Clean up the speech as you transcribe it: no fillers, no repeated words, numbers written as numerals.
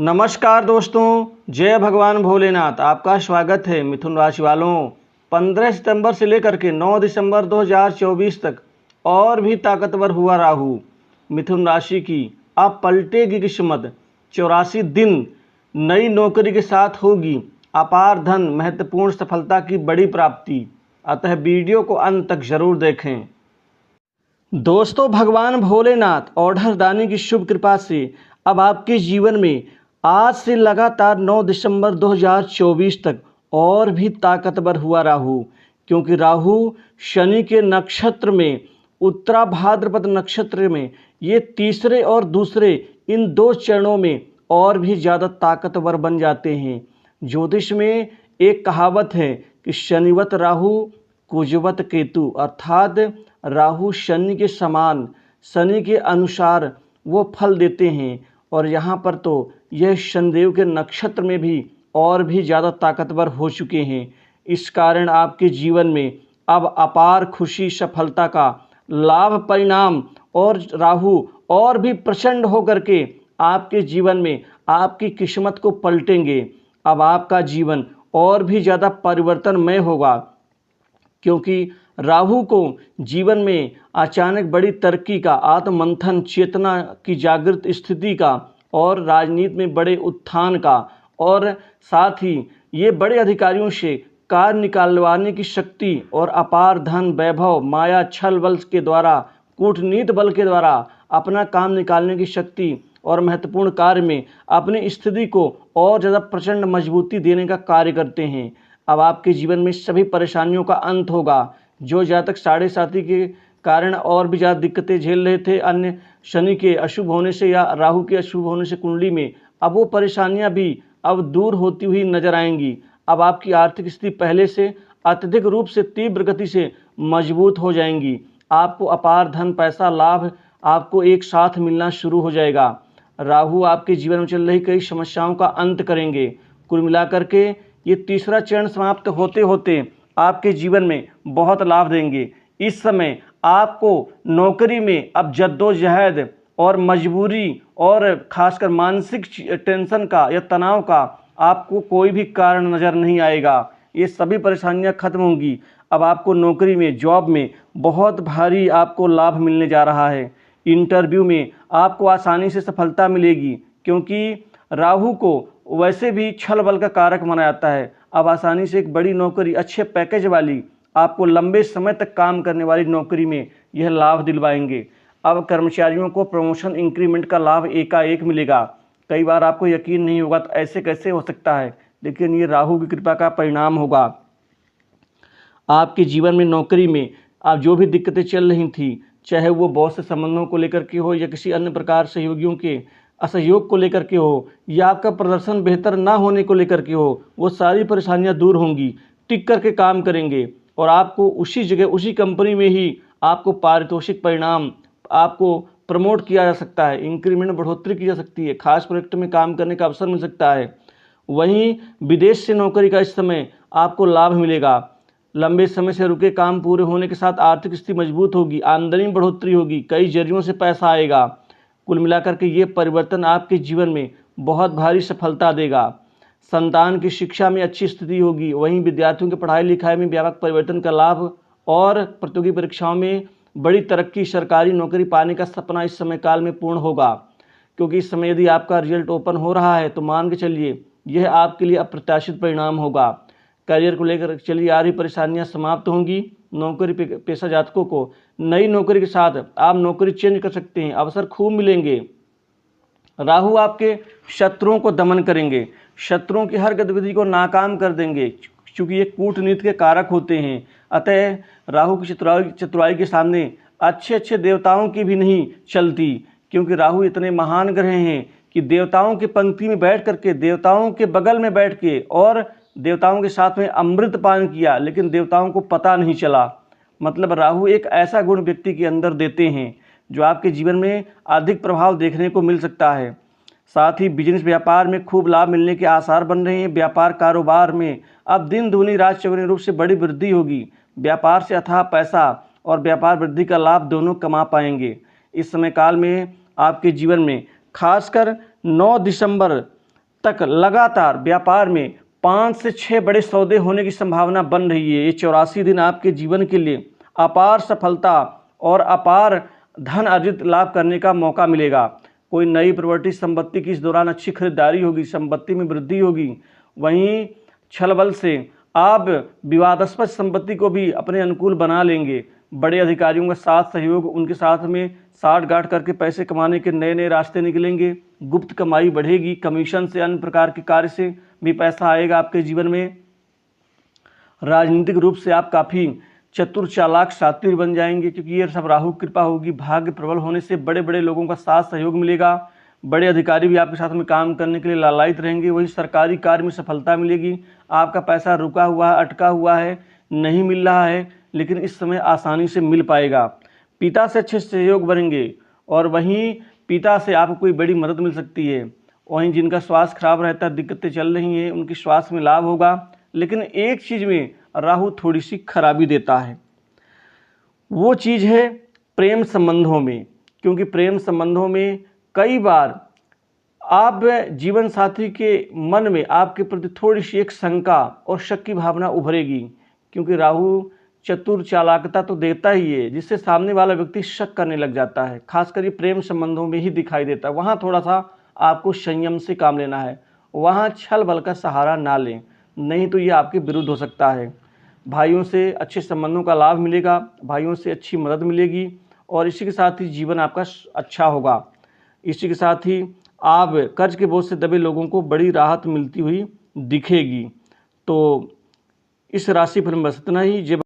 नमस्कार दोस्तों, जय भगवान भोलेनाथ। आपका स्वागत है मिथुन राशि वालों। 15 सितंबर से लेकर के 9 दिसंबर 2024 तक और भी ताकतवर हुआ राहु। मिथुन राशि की अब पलटेगी किस्मत। 84 दिन नई नौकरी के साथ होगी अपार धन, महत्वपूर्ण सफलता की बड़ी प्राप्ति। अतः वीडियो को अंत तक जरूर देखें। दोस्तों, भगवान भोलेनाथ औढ़रदानी की शुभ कृपा से अब आपके जीवन में आज से लगातार 9 दिसंबर 2024 तक और भी ताकतवर हुआ राहु, क्योंकि राहु शनि के नक्षत्र में, उत्तरा भाद्रपद नक्षत्र में, ये तीसरे और दूसरे इन दो चरणों में और भी ज़्यादा ताकतवर बन जाते हैं। ज्योतिष में एक कहावत है कि शनिवत राहु कुजवत केतु, अर्थात राहु शनि के समान, शनि के अनुसार वो फल देते हैं। और यहाँ पर तो यह शनिदेव के नक्षत्र में भी और भी ज़्यादा ताकतवर हो चुके हैं। इस कारण आपके जीवन में अब अपार खुशी, सफलता का लाभ, परिणाम और राहु और भी प्रचंड होकर के आपके जीवन में आपकी किस्मत को पलटेंगे। अब आपका जीवन और भी ज़्यादा परिवर्तनमय होगा, क्योंकि राहु को जीवन में अचानक बड़ी तरक्की का, आत्ममंथन, चेतना की जागृत स्थिति का और राजनीति में बड़े उत्थान का, और साथ ही ये बड़े अधिकारियों से कार्य निकालवाने की शक्ति और अपार धन, वैभव, माया, छल बल के द्वारा, कूटनीति बल के द्वारा अपना काम निकालने की शक्ति और महत्वपूर्ण कार्य में अपनी स्थिति को और ज़्यादा प्रचंड मजबूती देने का कार्य करते हैं। अब आपके जीवन में सभी परेशानियों का अंत होगा। जो जातक साढ़े साथी के कारण और भी ज़्यादा दिक्कतें झेल रहे थे, अन्य शनि के अशुभ होने से या राहु के अशुभ होने से कुंडली में, अब वो परेशानियां भी अब दूर होती हुई नजर आएंगी। अब आपकी आर्थिक स्थिति पहले से अत्यधिक रूप से, तीव्र गति से मजबूत हो जाएंगी। आपको अपार धन, पैसा, लाभ आपको एक साथ मिलना शुरू हो जाएगा। राहु आपके जीवन में चल रही कई समस्याओं का अंत करेंगे। कुल मिलाकर के ये तीसरा चरण समाप्त होते होते आपके जीवन में बहुत लाभ देंगे। इस समय आपको नौकरी में अब जद्दोजहद और मजबूरी और खासकर मानसिक टेंशन का या तनाव का आपको कोई भी कारण नज़र नहीं आएगा। ये सभी परेशानियां खत्म होंगी। अब आपको नौकरी में, जॉब में बहुत भारी आपको लाभ मिलने जा रहा है। इंटरव्यू में आपको आसानी से सफलता मिलेगी, क्योंकि राहु को वैसे भी छल बल का कारक माना जाता है। अब आसानी से एक बड़ी नौकरी, अच्छे पैकेज वाली, आपको लंबे समय तक काम करने वाली नौकरी में यह लाभ दिलवाएंगे। अब कर्मचारियों को प्रमोशन, इंक्रीमेंट का लाभ एकाएक मिलेगा। कई बार आपको यकीन नहीं होगा तो ऐसे कैसे हो सकता है, लेकिन ये राहु की कृपा का परिणाम होगा। आपके जीवन में नौकरी में आप जो भी दिक्कतें चल रही थी, चाहे वो बॉस से संबंधों को लेकर के हो या किसी अन्य प्रकार सहयोगियों के असहयोग को लेकर के हो या आपका प्रदर्शन बेहतर ना होने को लेकर के हो, वो सारी परेशानियां दूर होंगी। टिक करके काम करेंगे और आपको उसी जगह, उसी कंपनी में ही आपको पारितोषिक परिणाम, आपको प्रमोट किया जा सकता है, इंक्रीमेंट बढ़ोतरी की जा सकती है, खास प्रोजेक्ट में काम करने का अवसर मिल सकता है। वहीं विदेश से नौकरी का इस समय आपको लाभ मिलेगा। लंबे समय से रुके काम पूरे होने के साथ आर्थिक स्थिति मजबूत होगी, आमदनी में बढ़ोतरी होगी, कई जरियों से पैसा आएगा। कुल मिलाकर के ये परिवर्तन आपके जीवन में बहुत भारी सफलता देगा। संतान की शिक्षा में अच्छी स्थिति होगी। वहीं विद्यार्थियों की पढ़ाई लिखाई में व्यापक परिवर्तन का लाभ और प्रतियोगी परीक्षाओं में बड़ी तरक्की, सरकारी नौकरी पाने का सपना इस समय काल में पूर्ण होगा। क्योंकि इस समय यदि आपका रिजल्ट ओपन हो रहा है तो मान के चलिए यह आपके लिए अप्रत्याशित परिणाम होगा। करियर को लेकर चलिए आ रही परेशानियां समाप्त होंगी। नौकरी पेशा जातकों को नई नौकरी के साथ आप नौकरी चेंज कर सकते हैं, अवसर खूब मिलेंगे। राहु आपके शत्रुओं को दमन करेंगे, शत्रुओं की हर गतिविधि को नाकाम कर देंगे, क्योंकि ये कूटनीति के कारक होते हैं। अतः राहु की चतुराई के सामने अच्छे अच्छे देवताओं की भी नहीं चलती, क्योंकि राहु इतने महान ग्रह हैं कि देवताओं की पंक्ति में बैठ करके, देवताओं के बगल में बैठ के और देवताओं के साथ में अमृत पान किया, लेकिन देवताओं को पता नहीं चला। मतलब राहु एक ऐसा गुण व्यक्ति के अंदर देते हैं जो आपके जीवन में अधिक प्रभाव देखने को मिल सकता है। साथ ही बिजनेस, व्यापार में खूब लाभ मिलने के आसार बन रहे हैं। व्यापार कारोबार में अब दिन दूनी रात चौगुनी रूप से बड़ी वृद्धि होगी। व्यापार से अथाह पैसा और व्यापार वृद्धि का लाभ दोनों कमा पाएंगे। इस समय काल में आपके जीवन में खासकर 9 दिसंबर तक लगातार व्यापार में 5 से 6 बड़े सौदे होने की संभावना बन रही है। ये 84 दिन आपके जीवन के लिए अपार सफलता और अपार धन अर्जित लाभ करने का मौका मिलेगा। कोई नई प्रॉपर्टी संपत्ति की इस दौरान अच्छी खरीदारी होगी, संपत्ति में वृद्धि होगी। वहीं छल बल से आप विवादास्पद संपत्ति को भी अपने अनुकूल बना लेंगे। बड़े अधिकारियों का साथ सहयोग, उनके साथ में साठ-गांठ करके पैसे कमाने के नए नए रास्ते निकलेंगे। गुप्त कमाई बढ़ेगी, कमीशन से, अन्य प्रकार के कार्य से भी पैसा आएगा आपके जीवन में। राजनीतिक रूप से आप काफ़ी चतुर, चालाक, शातिर बन जाएंगे, क्योंकि ये सब राहु की कृपा होगी। भाग्य प्रबल होने से बड़े बड़े लोगों का साथ सहयोग मिलेगा। बड़े अधिकारी भी आपके साथ में काम करने के लिए लालायित रहेंगे। वही सरकारी कार्य में सफलता मिलेगी। आपका पैसा रुका हुआ है, अटका हुआ है, नहीं मिल रहा है, लेकिन इस समय आसानी से मिल पाएगा। पिता से अच्छे सहयोग बनेंगे और वहीं पिता से आपको कोई बड़ी मदद मिल सकती है। वहीं जिनका स्वास्थ्य खराब रहता है, दिक्कतें चल रही हैं, उनकी स्वास्थ्य में लाभ होगा। लेकिन एक चीज़ में राहु थोड़ी सी खराबी देता है, वो चीज़ है प्रेम संबंधों में। क्योंकि प्रेम संबंधों में कई बार आप जीवन साथी के मन में आपके प्रति थोड़ी सी एक शंका और शक की भावना उभरेगी। क्योंकि राहु चतुर, चालाकता तो देता ही है, जिससे सामने वाला व्यक्ति शक करने लग जाता है। खासकर ये प्रेम संबंधों में ही दिखाई देता है। वहाँ थोड़ा सा आपको संयम से काम लेना है, वहाँ छल बल का सहारा ना लें, नहीं तो ये आपके विरुद्ध हो सकता है। भाइयों से अच्छे संबंधों का लाभ मिलेगा, भाइयों से अच्छी मदद मिलेगी और इसी के साथ ही जीवन आपका अच्छा होगा। इसी के साथ ही आप कर्ज के बोझ से दबे लोगों को बड़ी राहत मिलती हुई दिखेगी। तो इस राशि फल में बस इतना ही।